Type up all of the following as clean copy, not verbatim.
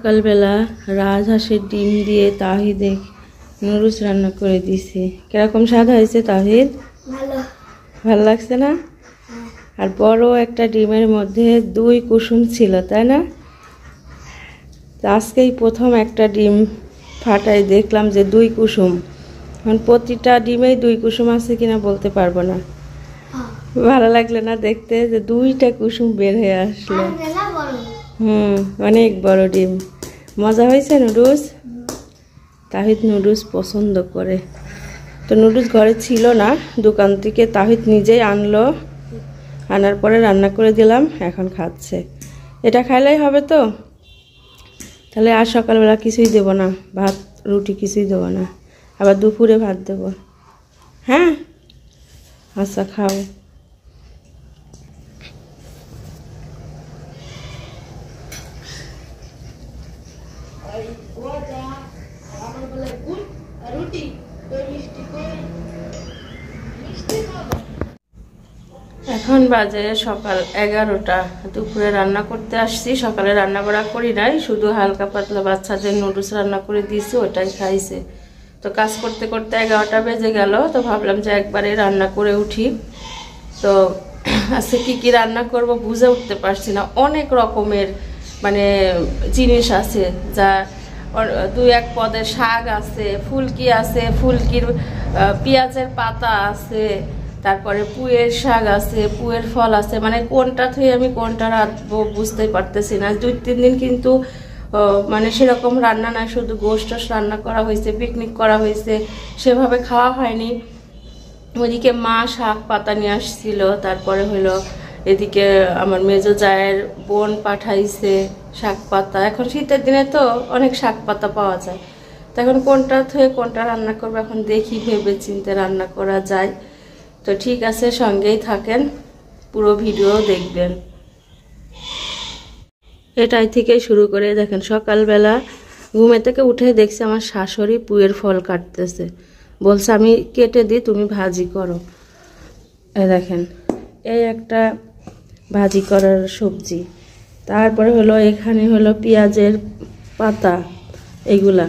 সকালবেলা রাজহাঁসের ডিম দিয়ে তাহিদে নুডলস রান্না করে দিছি। কিরকম স্বাদ হয়েছে তাহিদ? ভালো লাগছে না? আর বড় একটা ডিমের মধ্যে 2 কুসুম ছিল, তাই না? আজকেই প্রথম একটা ডিম ফাটাই দেখলাম যে 2 কুসুম। এখন প্রতিটা ডিমেই 2 কুসুম আছে কিনা বলতে পারবো না। ভালো লাগলো না দেখতে যে 2টা কুসুম বের হয়ে আসলো। অনেক বড় ডিম। মজা হয়েছে নুডলস? তাহিদ নুডলস পছন্দ করে। তো নুডলস ঘরে ছিল না, দোকান থেকে তাহিদ নিজেই আনলো, আনার পরে রান্না করে দিলাম, এখন খাচ্ছে। এটা খাইলেই হবে তো? তাহলে আর সকালবেলা কিছুই দেব না, ভাত রুটি কিছুই দেবো না, আবার দুপুরে ভাত দেব। হ্যাঁ আচ্ছা, খাও। এখন বাজে সকাল 11টা। দুপুরে রান্না করতে আসছি। সকালে রান্না বাড়া করি নাই, শুধু হালকা পাতলা বাচ্চাদের নুডলস রান্না করে দিয়েছি, ওটাই খাইছে। তো কাজ করতে করতে 11টা বেজে গেল। তো ভাবলাম যে একবারে রান্না করে উঠি। তো আজকে কি রান্না করব বুঝে উঠতে পারছি না। অনেক রকমের মানে জিনিস আছে, যা 2-1 পদের শাক আছে, ফুলকি আছে, ফুলকির পেঁয়াজের পাতা আছে, তারপরে পুঁয়ের শাক আছে, পুঁয়ের ফল আছে। মানে কোনটা থেকে আমি কোনটা রাঁধবো বুঝতেই পারতেছি না। 2-3 দিন কিন্তু মানে সেরকম রান্না না, শুধু গোশত রান্না করা হয়েছে, পিকনিক করা হয়েছে, সেভাবে খাওয়া হয়নি। ওইদিকে মা শাক পাতা নিয়ে আসছিল, তারপরে হলো এদিকে আমার মেজো জায়ের বোন পাঠাইছে শাক পাতা। এখন শীতের দিনে তো অনেক শাক পাতা পাওয়া যায়। তো এখন কোনটা থেকে কোনটা রান্না করবো এখন দেখি, ভেবে চিন্তে রান্না করা যায়। তো ঠিক আছে, সঙ্গেই থাকেন, পুরো ভিডিও দেখবেন। এটাই থেকে শুরু করে দেখেন, সকালবেলা ঘুমে থেকে উঠে দেখছি আমার শাশুড়ি পুঁয়ের ফল কাটতেছে। বলছে আমি কেটে দিই, তুমি ভাজি করো। এই দেখেন, এই একটা ভাজি করার সবজি। তারপরে হলো এখানে হলো পেঁয়াজের পাতা, এগুলা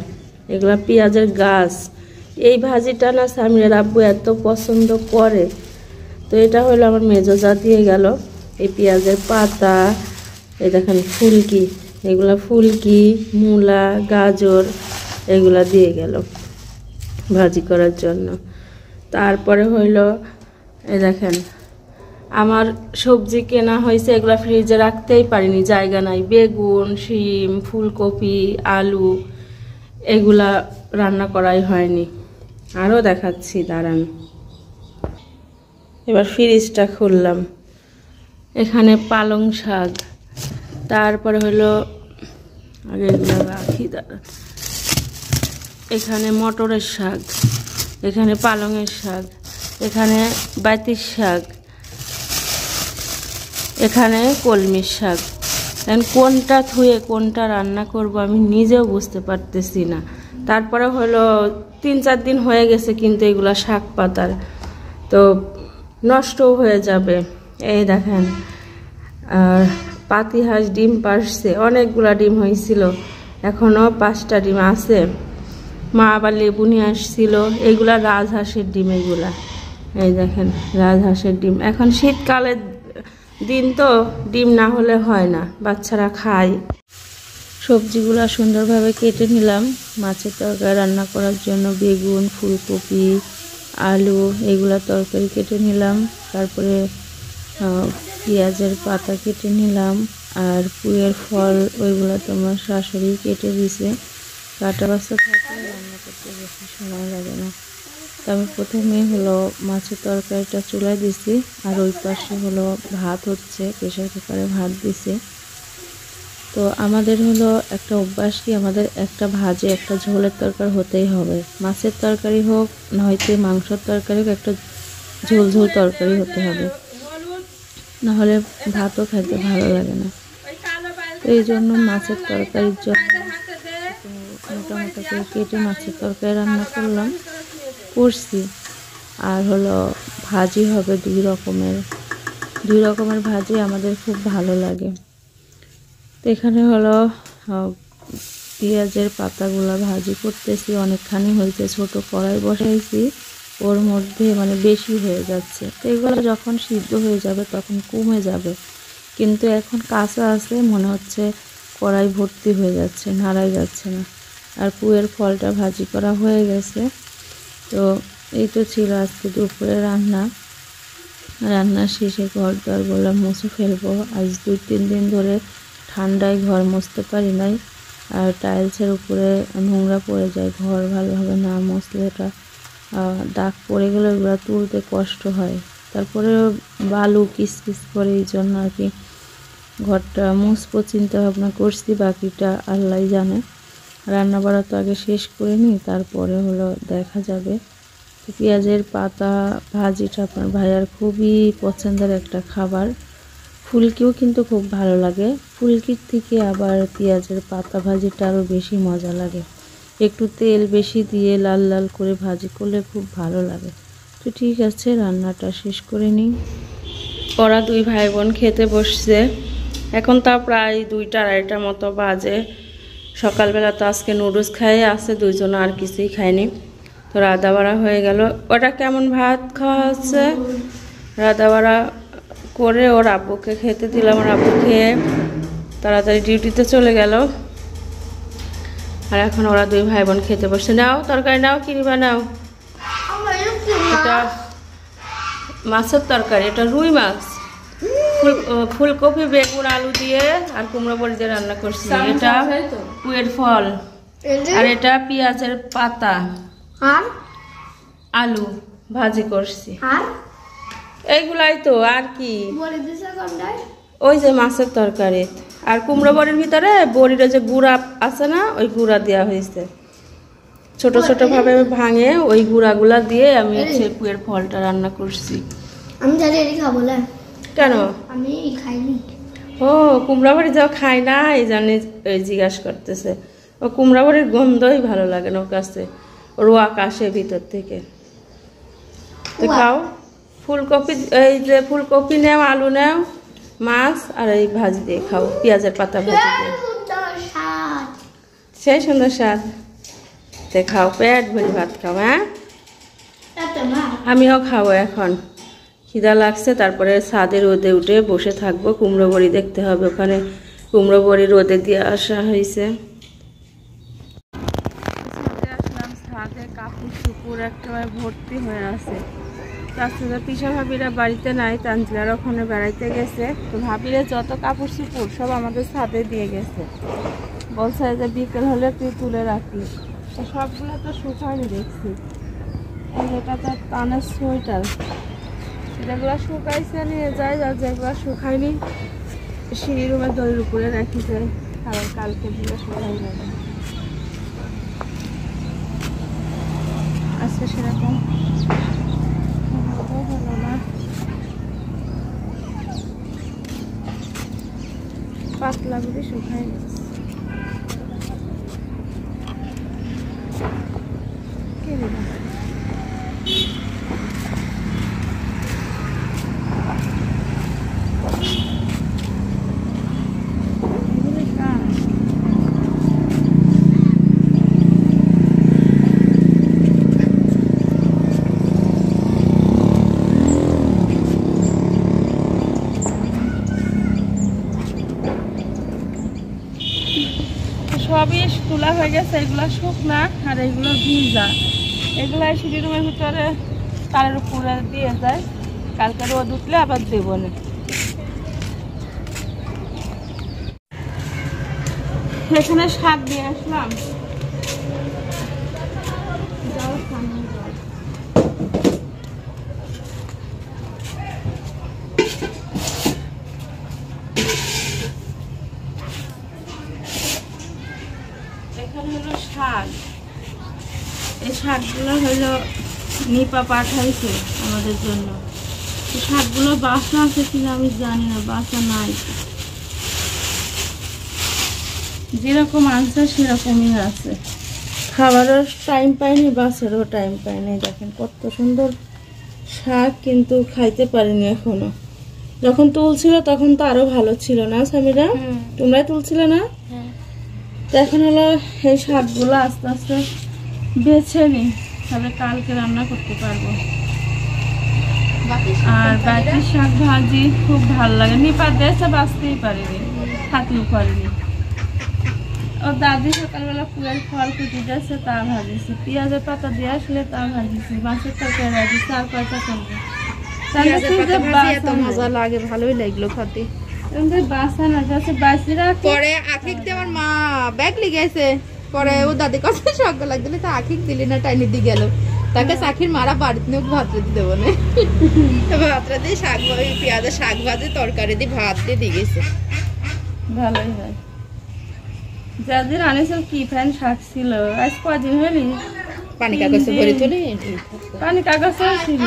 পেঁয়াজের গাছ। এই ভাজিটা না সামিরের আব্বু এত পছন্দ করে। তো এটা হলো আমার মেজোজা দিয়ে গেল এই পেঁয়াজের পাতা। এই দেখেন ফুলকি, এগুলা ফুলকি, মূলা, গাজর এগুলা দিয়ে গেল ভাজি করার জন্য। তারপরে হইল এই দেখেন, আমার সবজি কেনা হয়েছে, এগুলা ফ্রিজে রাখতেই পারিনি, জায়গা নাই। বেগুন, শিম, ফুলকপি, আলু এগুলা রান্না করাই হয়নি। আরও দেখাচ্ছি, দাঁড়ান। এবার ফ্রিজটা খুললাম, এখানে পালং শাক, তারপরে হলো আগে এগুলো রাখি, দাঁড়ান। এখানে মটরের শাক, এখানে পালংয়ের শাক, এখানে বাইতির শাক, এখানে কলমির শাক। কোনটা ধুয়ে কোনটা রান্না করব আমি নিজেও বুঝতে পারতেছি না। তারপরে হলো 3-4 দিন হয়ে গেছে, কিন্তু এগুলা শাক পাতার, তো নষ্টও হয়ে যাবে। এই দেখেন, আর পাতিহাঁস ডিম পারছে, অনেকগুলা ডিম হয়েছিল, এখনও 5টা ডিম আছে। মা আবার লেবু নিয়ে আসছিল, এগুলা রাজহাঁসের ডিম। এগুলা এই দেখেন রাজহাঁসের ডিম। এখন শীতকালের দিন তো ডিম না হলে হয় না, বাচ্চারা খায়। সবজিগুলা সুন্দরভাবে কেটে নিলাম মাছের তরকারি রান্না করার জন্য। বেগুন, ফুলকপি, আলু এগুলা তরকারি কেটে নিলাম। তারপরে পেঁয়াজের পাতা কেটে নিলাম, আর পুঁয়ের ফল ওইগুলা তো আমার শাশুড়ি কেটে দিছে। কাটা বাচ্চা থাকলে রান্না করতে বেশি সময় লাগে না। তো আমি প্রথমে হলো মাছের তরকারিটা চুলায় দিছি, আর ওই পাশে হলো ভাত হচ্ছে, প্রেশার কুকারে ভাত দিছে। তো আমাদের হলো একটা অভ্যাস কি, আমাদের একটা ভাজি একটা ঝোলের তরকারি হতেই হবে। মাছের তরকারি হোক নয়তো মাংসের তরকারি হোক, একটা ঝোল ঝোল তরকারি হতে হবে, নাহলে ভাতও খেতে ভালো লাগে না। তো এই জন্য মাছের তরকারির জন্য মোটা মোটা করে কেটে মাছের তরকারি রান্না করছি। আর হলো ভাজি হবে 2 রকমের ভাজি আমাদের খুব ভালো লাগে। তো এখানে হলো পেঁয়াজের পাতাগুলা ভাজি করতেছি, অনেকখানি হয়েছে, ছোট কড়াই বসাইছি, ওর মধ্যে মানে বেশি হয়ে যাচ্ছে। তো এগুলো যখন সিদ্ধ হয়ে যাবে তখন কমে যাবে, কিন্তু এখন কাঁচা আছে, মনে হচ্ছে কড়াই ভর্তি হয়ে যাচ্ছে, নাড়াই যাচ্ছে না। আর পুয়ের ফলটা ভাজি করা হয়ে গেছে। তো এই তো ছিল আজকে দুপুরে রান্না শেষে ঘর দরগুলো মুছে ফেলবো। আজ 2-3 দিন ধরে ঠান্ডায় ঘর মুছতে পারি নাই, আর টাইলসের উপরে নোংরা পড়ে যায়, ঘর ভালোভাবে না মুছলে এটা দাগ পড়ে গেলে ওগুলো তুলতে কষ্ট হয়। তারপরে বালু কিসকিস করে, এই জন্য আর কি ঘরটা মুছবো চিন্তা ভাবনা করছি, বাকিটা আল্লাহ জানে। রান্না বাড়া তো আগে শেষ করে নিই, তারপরে হলো দেখা যাবে। পেঁয়াজের পাতা ভাজিটা আপনার ভাইয়ার খুবই পছন্দের একটা খাবার। ফুলকিও কিন্তু খুব ভালো লাগে, ফুলকির থেকে আবার পেঁয়াজের পাতা ভাজিটা আরও বেশি মজা লাগে। একটু তেল বেশি দিয়ে লাল লাল করে ভাজি করলে খুব ভালো লাগে। তো ঠিক আছে, রান্নাটা শেষ করে নিই। ওরা 2 ভাই বোন খেতে বসছে, এখন তা প্রায় 2টা-2:30 মতো বাজে। সকালবেলা তো আজকে নুডলস খাইয়ে আছে, 2জন আর কিছুই খায়নি। তো রাধাবাড়া হয়ে গেল। ওটা কেমন ভাত খাওয়া হচ্ছে, রাধাবাড়া করে ওর আব্বুকে খেতে দিলাম। ওর আব্বু খেয়ে তাড়াতাড়ি ডিউটিতে চলে গেল। আর এখন ওরা 2 ভাই বোন খেতে বসছে। নাও তরকারি নাও, কিনবা নাও। এটা মাছের তরকারি, এটা রুই মাছ, ফুলকপি বেগুন আলু দিয়ে আর কুমড়ো বড়ি দিয়ে রান্না করছি। এটা পুয়ের ফল, আর এটা পেঁয়াজের পাতা আর আলু ভাজি করছি। এইগুলাই তো, আর কি ওই যে মাছের তরকারি। আর কুমড়ো বড়ির ভিতরে বড়ির যে গুঁড়া আছে না, ওই গুঁড়া দেওয়া হয়েছে, ছোট ছোট ভাবে ভাঙে, ওই গুঁড়াগুলা দিয়ে আমি পুয়ের ফলটা রান্না করছি। আমি জানি এটি খাবো না। কেন? আমি খাইনি। ও কুমড়া বড়ি যাও খাই না, এই জানি জিজ্ঞাসা করতেছে। ও কুমড়া বড়ির গন্ধই ভালো লাগে না ওর কাছে, রোয়া কাশে ভিতর থেকে। তো খাও ফুলকপি, এই যে ফুলকপি নেও, আলু নেও, মাছ আর এই ভাজি দিয়ে খাও, পেঁয়াজের পাতা ভাজি দিয়ে। সেই সুন্দর স্বাদ। তে খাও, পেট ভরি ভাত খাও। হ্যাঁ আমিও খাবো এখন, খিদা লাগছে। তারপরে ছাদে রোদে উঠে বসে থাকবো, কুমড়ো বড়ি দেখতে হবে, ওখানে কুমড়ো বড়ি রোদে দিয়ে আসা হয়েছে। আসলাম ছাদে, কাপড় চুপুর একেবারে ভর্তি হয়ে আছে। তাছাড়া পিসা ভাবিরা বাড়িতে নাই, তানজিলার ওখানে বেড়াইতে গেছে। তো ভাবিরে যত কাপড় চুপুর সব আমাদের ছাদে দিয়ে গেছে, বলছে যে বিকেল হলে তুই তুলে রাখিস। তো সবগুলো তো শুকায়নি দেখছি। এটা তো তানের সোয়েটার, যেগুলো শুকাইছে নিয়ে যায়, আর যেগুলো শুকায়নি সিঁড়ি রুমের দড়ির উপরে রাখি যায়, আর কালকে দিলে শুকাই যাবে। আজকে সেরকম হলো না, পাতলা করে শুকাই গেছে। সবই তোলা হয়ে গেছে, এগুলো শুকনা আর এগুলো ভিজা। এগুলো সিঁড়ি রুমের ভিতরে তারের উপরে দিয়ে যায়, কালকে রোদ উঠলে আবার দেবো না। এখানে শাক দিয়ে আসলাম, এখানে হলো শাক। এই শাকগুলো হলো নিপা পাঠাইছে আমাদের জন্য। শাকগুলো বাসা আছে কিনা আমি জানি না, বাসা নাই, যেরকম আনছে সেরকমই আছে। খাবারও টাইম পাইনি, বাসেরও টাইম পাইনি। দেখেন কত সুন্দর শাক, কিন্তু খাইতে পারিনি এখনো। যখন তুলছিল তখন তো আরো ভালো ছিল না সামিরা? তোমরাই তুলছিলে না? তো এখন হলো এই শাকগুলো আস্তে আস্তে বেছে নিই, তাহলে কালকে রান্না করতে পারবো। আর বাকি শাক ভাজি খুব ভালো লাগে, নিপা দেশে বাঁচতেই পারিনি, থাকলেও পারিনি। ও দাদি সকালবেলা পুরের ফল কুটি দিয়েছে, তা ভাজিছে, পেঁয়াজের পাতা দিয়ে আসলে তা ভাজিছে, মাছের তরকারি ভাজিছে, আর কয়টা করবো। মজা লাগে, ভালোই লাগলো খেতে। বাসা না যাচ্ছে বাসিরা পরে আখিক দিয়ে আমার মা ব্যাগ লিগেছে, পরে ও দাদি কত শখ লাগছিল, তা আখিক দিলি না, টাইনি দিয়ে গেল। তাকে চাখির মারা বাড়িতে নিয়ে ভাত রেতে দেবো না, ভাত রাতে শাক পেঁয়াজের শাক ভাজি তরকারি দিয়ে ভাত দিয়ে গেছে। ভালোই হয়। যাদের আনিছিল কি ফ্যান শাক ছিল, আজ কদিন হলি পানি কাগজে ভরে চলে পানি কাগজ ছিল।